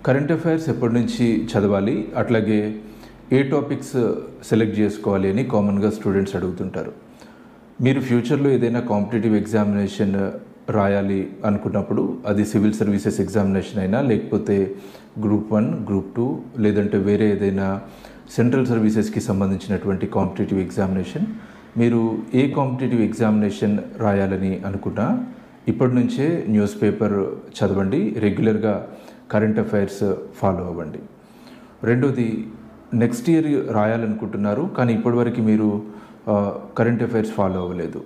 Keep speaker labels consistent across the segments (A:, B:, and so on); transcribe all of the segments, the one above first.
A: Current affairs ఎప్పటి నుంచి చదవాలి, అట్లాగే ఏ టాపిక్స్ సెలెక్ట్ చేసుకోవాలి అని కామన్గా స్టూడెంట్స్ అడుగుతుంటారు. మీరు ఫ్యూచర్లో ఏదైనా కాంపిటేటివ్ ఎగ్జామినేషన్ రాయాలి అనుకున్నప్పుడు, అది సివిల్ సర్వీసెస్ ఎగ్జామినేషన్ అయినా, లేకపోతే గ్రూప్ 1, గ్రూప్ 2, లేదంటే వేరే ఏదైనా సెంట్రల్ సర్వీసెస్కి సంబంధించినటువంటి కాంపిటేటివ్ ఎగ్జామినేషన్, మీరు ఏ కాంపిటేటివ్ ఎగ్జామినేషన్ రాయాలని అనుకున్నా ఇప్పటి నుంచే న్యూస్ పేపర్ చదవండి, రెగ్యులర్గా కరెంట్ అఫైర్స్ ఫాలో అవ్వండి. రెండోది, నెక్స్ట్ ఇయర్ రాయాలనుకుంటున్నారు కానీ ఇప్పటివరకు మీరు కరెంట్ అఫైర్స్ ఫాలో అవ్వలేదు.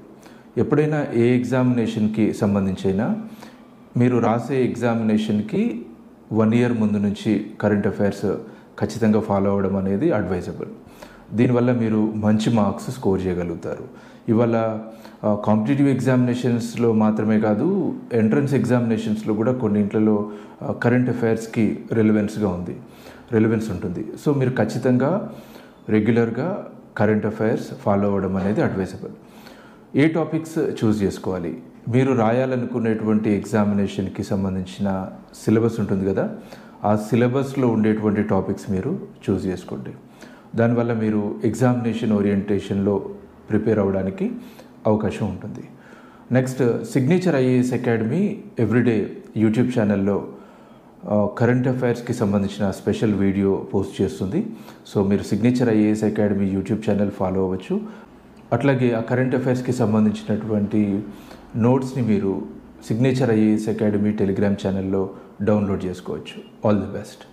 A: ఎప్పుడైనా ఏ ఎగ్జామినేషన్కి సంబంధించైనా మీరు రాసే ఎగ్జామినేషన్కి 1 ఇయర్ ముందు నుంచి కరెంట్ అఫైర్స్ ఖచ్చితంగా ఫాలో అవ్వడం అనేది అడ్వైజబుల్. దీనివల్ల మీరు మంచి మార్క్స్ స్కోర్ చేయగలుగుతారు. ఇవాళ కాంపిటేటివ్ ఎగ్జామినేషన్స్లో మాత్రమే కాదు, ఎంట్రన్స్ ఎగ్జామినేషన్స్లో కూడా కొన్నింట్లలో కరెంట్ అఫైర్స్కి రిలవెన్స్ ఉంటుంది. సో మీరు ఖచ్చితంగా రెగ్యులర్గా కరెంట్ అఫైర్స్ ఫాలో అవ్వడం అనేది అడ్వైజబుల్. ఏ టాపిక్స్ చూస్ చేసుకోవాలి? మీరు రాయాలనుకునేటువంటి ఎగ్జామినేషన్కి సంబంధించిన సిలబస్ ఉంటుంది కదా, ఆ సిలబస్లో ఉండేటువంటి టాపిక్స్ మీరు చూస్ చేసుకోండి. దానివల్ల మీరు ఎగ్జామినేషన్ ఓరియంటేషన్లో ప్రిపేర్ అవ్వడానికి అవకాశం ఉంటుంది. Next, signature IAS academy everyday YouTube ఛానల్లో కరెంట్ అఫైర్స్కి సంబంధించిన స్పెషల్ వీడియో పోస్ట్ చేస్తుంది. సో మీరు signature IAS academy YouTube channel follow అవ్వచ్చు. అట్లాగే ఆ కరెంట్ అఫైర్స్కి సంబంధించినటువంటి నోట్స్ని మీరు సిగ్నేచర్ ఐఏఎస్ అకాడమీ టెలిగ్రామ్ ఛానల్లో డౌన్లోడ్ చేసుకోవచ్చు. All the best.